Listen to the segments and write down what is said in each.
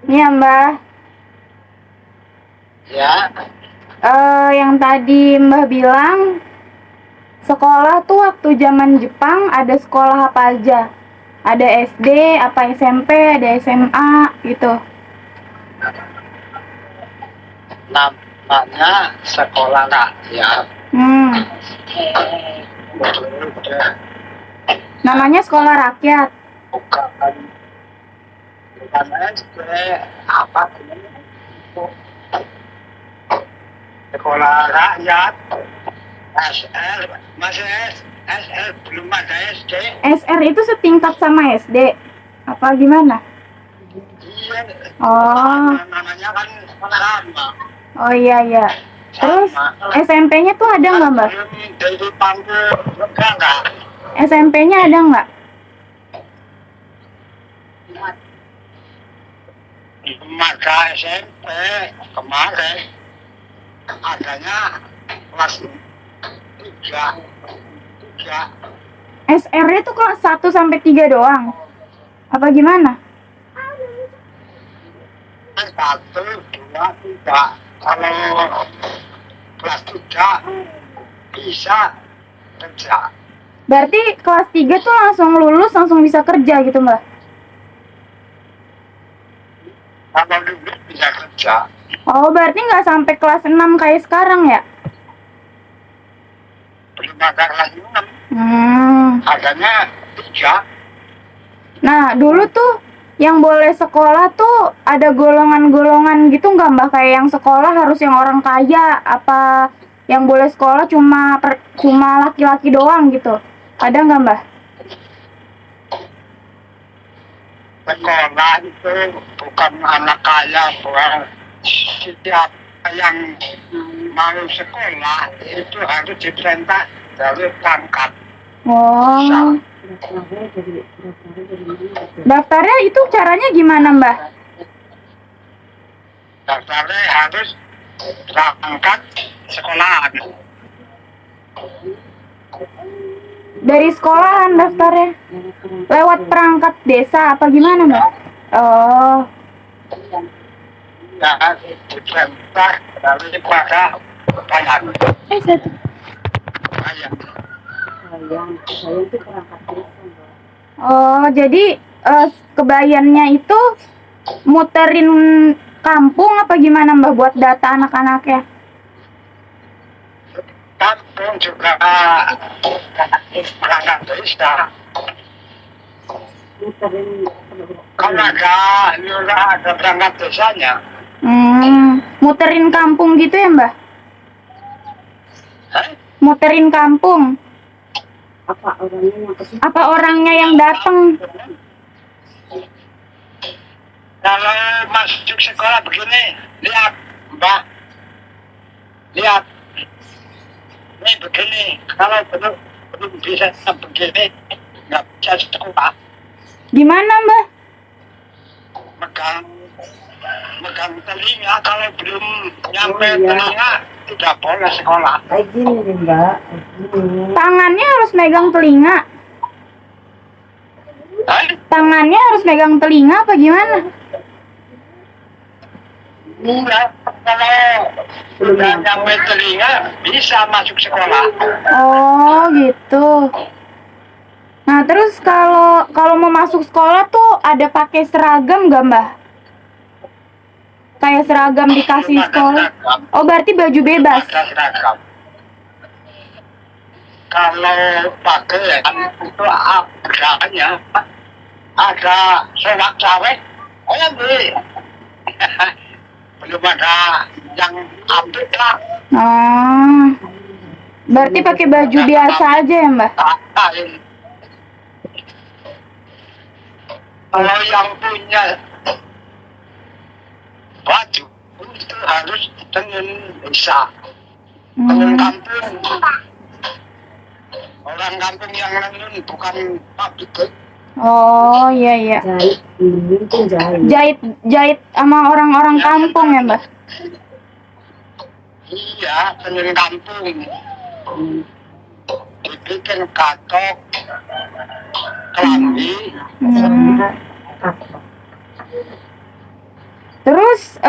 Iya, Mbah. Ya, Yang tadi Mbah bilang, sekolah tuh waktu zaman Jepang ada sekolah apa aja? Ada SD, apa SMP, ada SMA gitu. namanya sekolah rakyat. Hmm, namanya sekolah rakyat. Bukan bukan SD, apa namanya? Sekolah rakyat. SL, masih SL, belum ada SD. SR itu setingkat sama SD. Apa gimana? Iya, Oh, namanya kan sama. oh iya iya. Terus Sama. SMP-nya tuh ada nggak, Mbak? Belum dari panggil enggak. SMP-nya ada nggak? Maka SMP kemarin adanya kelas 3. SR-nya tuh kelas 1 sampai 3 doang. Apa gimana? 1, 2, 3. Kalau kelas 3 bisa kerja. Berarti kelas 3 tuh langsung lulus, langsung bisa kerja gitu, Mbak? Kalau lulus bisa kerja. Oh, berarti nggak sampai kelas 6 kayak sekarang ya? Belum ada kelas 6. Adanya 3. Nah, dulu tuh yang boleh sekolah tuh ada golongan-golongan gitu nggak, Mbak? Kayak yang sekolah harus yang orang kaya, apa yang boleh sekolah cuma laki-laki doang gitu? Ada nggak, Mbak? Sekolah itu bukan anak kaya, bukan. Setiap yang mau sekolah itu harus diperintah dari pangkat. Oh, daftarnya itu caranya gimana, Mbak? Daftarnya harus berangkat sekolahan. Dari sekolahan daftarnya? Lewat perangkat desa apa gimana, Mbak? Oh, Ya, diperintah daripada bayar. satu. Bayar. Oh, jadi kebayannya itu muterin kampung apa gimana, Mbak, buat data anak-anaknya? Kampung juga berangkat desa. Kalau ada lurah ada berangkat desanya. Muterin kampung gitu ya, Mbak? Muterin kampung. Apa orangnya yang datang? Kalau masuk sekolah begini, lihat Mbak, lihat, ini begini. Kalau belum bisa begini, nggak bisa sekolah. Gimana, Mbak? Megang telinga, kalau belum nyampe telinga tidak boleh sekolah. Kayak gini nih, Mbak. Tangannya harus megang telinga. Tangannya harus megang telinga apa gimana? Enggak, kalau sudah nyampe telinga bisa masuk sekolah. Oh, gitu. Nah, terus kalau mau masuk sekolah tuh ada pakai seragam nggak, Mbak? Kayak seragam dikasih sekolah. Oh, berarti baju bebas. Ada seragam. Kalau pakaian itu adanya ada selak cawek, beli. Belum ada yang apik lah. Oh, berarti pakai baju biasa aja ya, Mbak? Kalau yang punya baju itu harus tenun desa, tenun kampung. Orang kampung yang tenun bukan pabrik. Oh, iya iya. Jahit sama orang-orang kampung ya, Mbak? Iya, tenun kampung. Dibikin katok, kelambi. Terus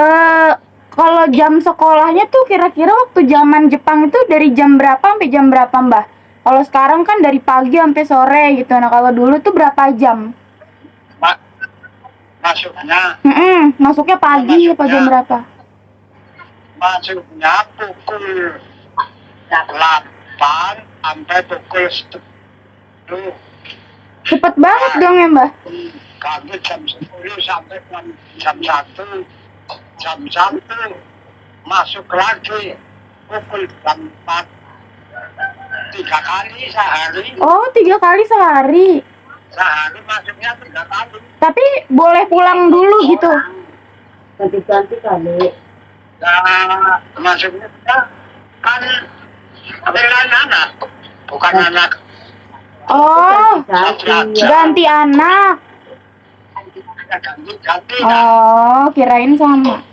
kalau jam sekolahnya tuh kira-kira waktu zaman Jepang itu dari jam berapa sampai jam berapa, Mbah? Kalau sekarang kan dari pagi sampai sore gitu. Nah, kalau dulu tuh berapa jam? Masuknya Masuknya pagi apa jam berapa? masuknya pukul 8 sampai pukul 10. Cepet banget dong ya, Mbah? Kami jam 10 sampai jam 1. Jam 1 masuk lagi pukul jam 4. 3 kali sehari. Oh, 3 kali sehari. Sehari masuknya 3 kali. Tapi boleh pulang dulu gitu. Ganti-ganti kali. Nah, masuknya kan pilihan anak, bukan anak. Oh, Ganti. ganti anak. Ganti-ganti. Oh, kirain sama.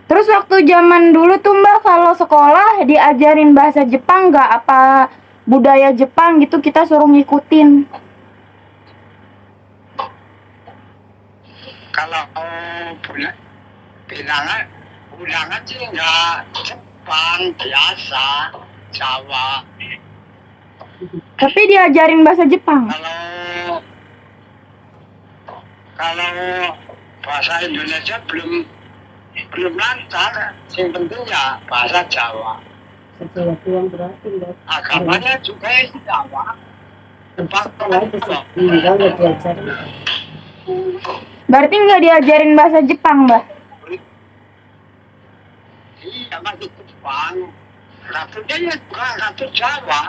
Terus waktu zaman dulu tuh Mbak, kalau sekolah diajarin bahasa Jepang nggak? Apa budaya Jepang gitu kita suruh ngikutin? Kalau bilangan sih nggak Jepang biasa, Jawa. Tapi diajarin bahasa Jepang. Kalau bahasa Indonesia belum lancar, yang penting ya bahasa Jawa. Sesuatu yang berarti loh. Agamanya juga Jawa. Sekolah itu tinggal ya diajarin. Berarti nggak diajarin bahasa Jepang, Mbak? Iya, masih Jepang. Ratunya ya juga ratu Jawa.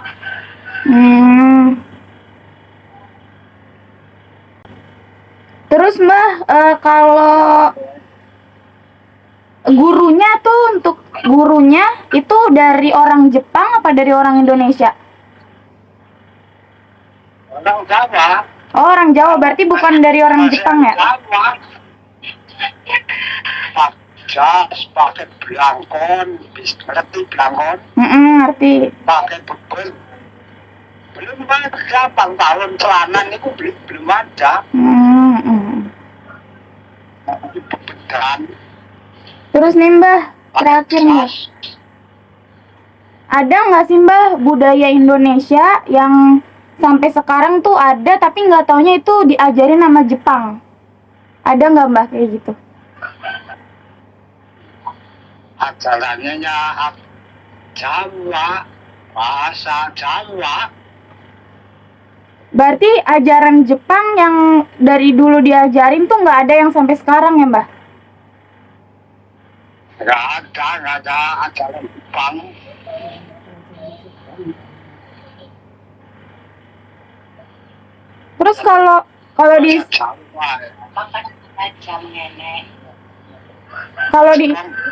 Terus Mbak, kalau gurunya tuh, untuk gurunya itu dari orang Jepang apa dari orang Indonesia? Orang Jawa. Oh, orang Jawa, berarti bukan dari orang Jepang ya? Jawa. Jas, pakai belangkon, ngerti belangkon? Ngerti. Pakai bebel. Belum ada, tahun celana ini belum ada. Bebedan. Terus nih Mbah, terakhir nih, ada nggak sih Mbah budaya Indonesia yang sampai sekarang tuh ada tapi nggak taunya itu diajarin sama Jepang? Ada nggak Mbah kayak gitu? Ajarannya ya Jawa, bahasa Jawa. Berarti ajaran Jepang yang dari dulu diajarin tuh nggak ada yang sampai sekarang ya Mbah? Nggak ada ajaran Jepang. Terus kalau di Jawa. kalau di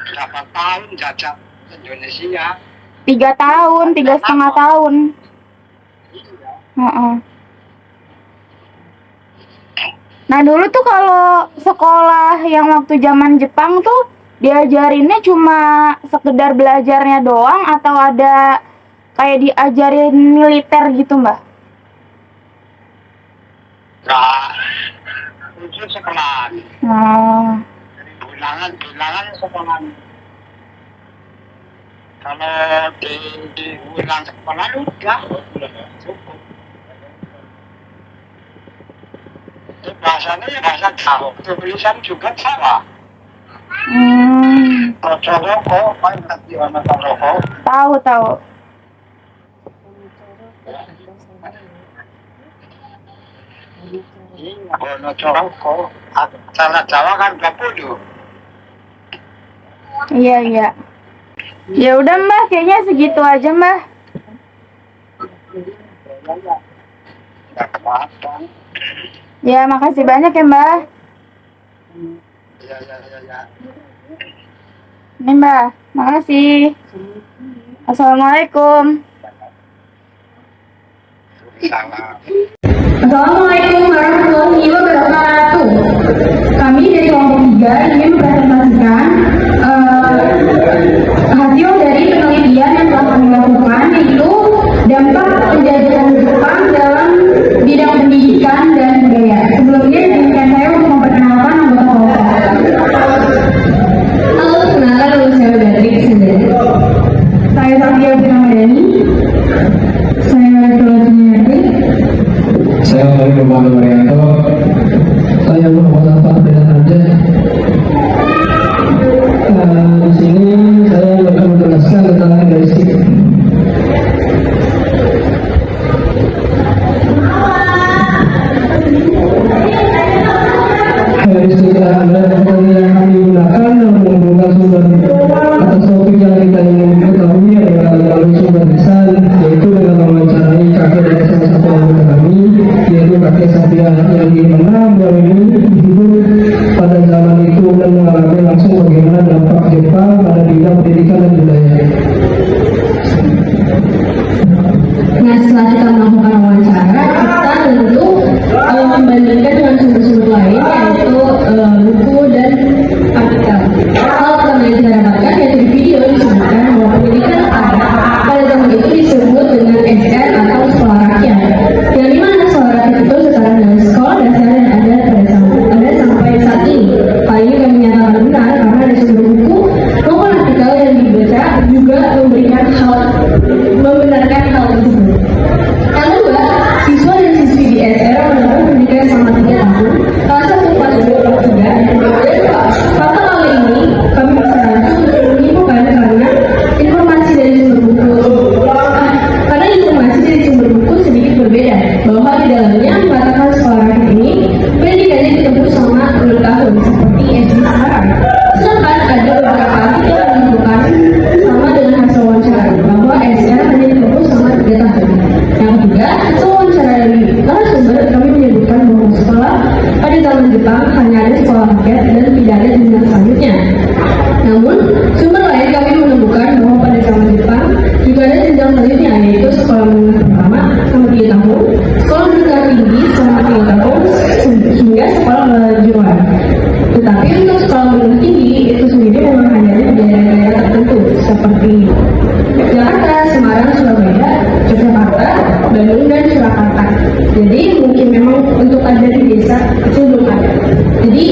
Berapa tahun jajah Indonesia? 3 tahun, 3,5 tahun. Nah dulu tuh kalau sekolah yang waktu zaman Jepang tuh diajarinnya cuma sekedar belajarnya doang atau ada kayak diajarin militer gitu Mbak? Nggak, itu sekolahan. Bilangan sekolahan. Kalau di ulang sekolah udah cukup. Bahasanya ya bahasa Jawa, tulisan juga Jawa. Toroko, apa yang ngerti warna Toroko? Tahu. Iya, Bono Toroko. Cara Jawa kan 20. Iya. Ya udah Mbak, kayaknya segitu aja Mbak. Nggak apa-apa. Ya makasih banyak ya Mbak. Ya. Ini Mbak, makasih. Assalamualaikum. Salam. Assalamualaikum warahmatullahi wabarakatuh. Kami dari kelompok 3 ingin mempresentasikan hasil dari penelitian yang telah kami lakukan, yaitu dampak penjajahan Jepang dalam bidang pendidikan dan budaya. Sebelumnya izinkan saya untuk memperkenalkan anggota kelompok. ibu pada zaman itu dan mengalami langsung bagaimana dampak Jepang pada bidang pendidikan dan budaya. Nah, setelah kita melakukan wawancara, kita tentu membandingkan dengan sumber-sumber lain, yaitu buku dan artikel. Hal pertama yang kita dapatkan yaitu di video disebutkan bahwa pendidikan anak pada zaman itu disebut dengan SR atau sekolah rakyat. Yang dimana sekolah rakyat itu sekarang adalah sekolah dasar dan ada sampai saat ini. Hal ini kami nyatakan benar karena ada sumber buku maupun artikel yang dibaca juga membenarkan hal tersebut. Yang kedua, siswa dan siswi di SR mendapat pendidikan selama 3 tahun, kelas 1, kelas 2, kelas 3, dan kelas 4. Pada hal ini, kami bersarankan untuk menyimpulkan karena informasi dari sumber buku sedikit berbeda, bahwa di dalamnya mengatakan sekolah rakyat ini pendidikannya ditempuh selama 2 tahun, seperti SD sekarang. Sedangkan ada beberapa artikel yang menunjukkan sama dengan hasil wawancara, bahwa SR hanya ditempuh selama 3 tahun. Yang ketiga, hasil wawancara dari narasumber kami menyebutkan bahwa sekolah pada zaman Jepang hanya ada sekolah rakyat dan tidak ada jenjang selanjutnya. Namun, sumber lain kami menemukan bahwa pada zaman Jepang juga ada jenjang selanjutnya, yaitu sekolah menengah pertama selama 3 tahun, sekolah menengah tinggi selama 3 tahun, hingga sekolah kejuruan. Tetapi untuk sekolah menengah tinggi itu sendiri memang hanya ada di daerah-daerah tertentu seperti Jakarta, Semarang, Surabaya, Yogyakarta, Bandung, dan Surakarta. Jadi mungkin memang untuk ada di desa itu belum ada. Jadi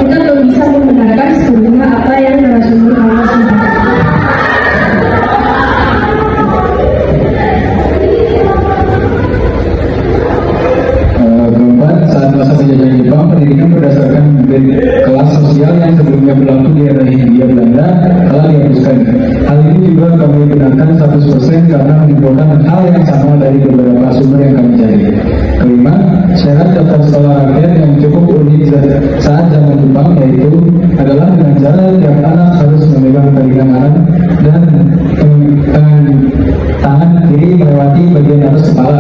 kita belum bisa membenarkan sepenuhnya apa yang narasumber kami sampaikan. Keempat, saat masa penjajahan Jepang, pendidikan berdasarkan kelas sosial yang sebelumnya berlaku di era Hindia Belanda telah dihapuskan. Hal ini juga kami benarkan 100% karena menimbulkan hal yang sama dari beberapa sumber yang kami cari. Kelima, syarat daftar sekolah rakyat yang cukup unik saat zaman Jepang yaitu adalah dengan cara tiap anak harus memegang telinga kanan dan tangan kiri melewati bagian atas kepala.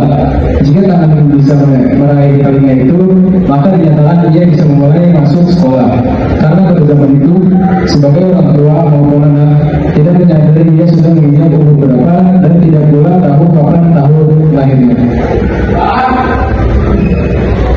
Jika tangan bisa meraih telinga itu, maka dinyatakan dia bisa memulai masuk sekolah. Karena pada zaman itu, sebagai orang tua maupun anak tidak menyadari dia sudah menginjak umur berapa dan tidak pula tahu kapan tahun lahirnya.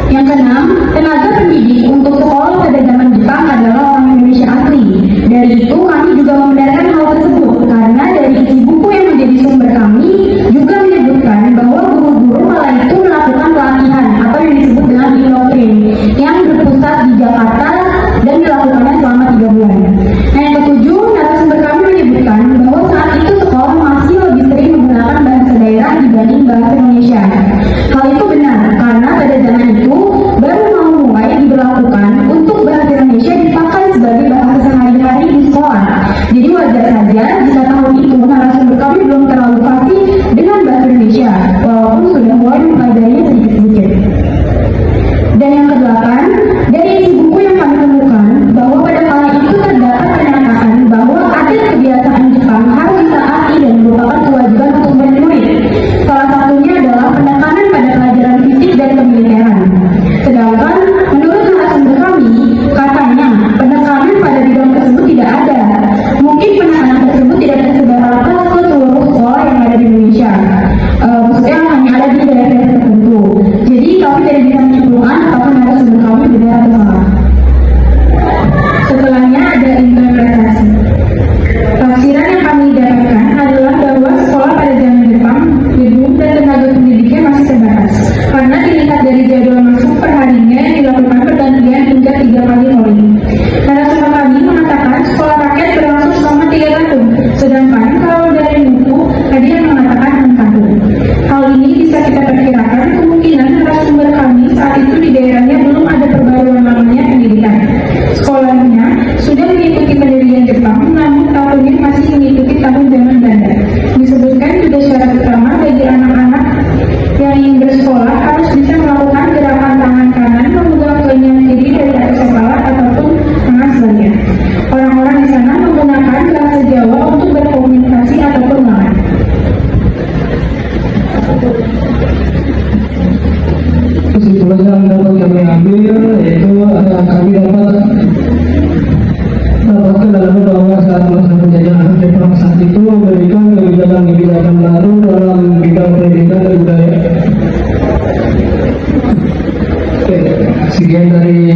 Yang keenam, tenaga pendidik untuk sekolah pada zaman Jepang adalah orang Indonesia asli. Dari itu kami juga membenarkan hal tersebut karena dari isi buku yang menjadi sumber kami juga menyebutkan bahwa guru-guru malah itu melakukan pelatihan atau yang disebut dengan indoktrin yang berpusat di Jakarta dan dilakukannya selama 3 bulan. Nah, yang ketujuh, narasumber kami menyebutkan bahwa saat itu sekolah masih lebih sering menggunakan bahasa daerah dibanding bahasa Indonesia. Hal itu benar karena pada zaman itu baru mau mulai diberlakukan untuk bahasa Indonesia dipakai sebagai bahasa sehari-hari di sekolah. Jadi wajar saja jika tahun itu narasumber kami belum terlalu fasih dengan bahasa Indonesia, walaupun sudah mulai mempelajarinya sedikit-sedikit. Dan yang kedelapan, dari isi buku yang kami dapatkan adalah bahwa saat masa penjajahan Jepang saat itu memberikan kebijakan baru dalam bidang pendidikan dan budaya. Oke, sekian dari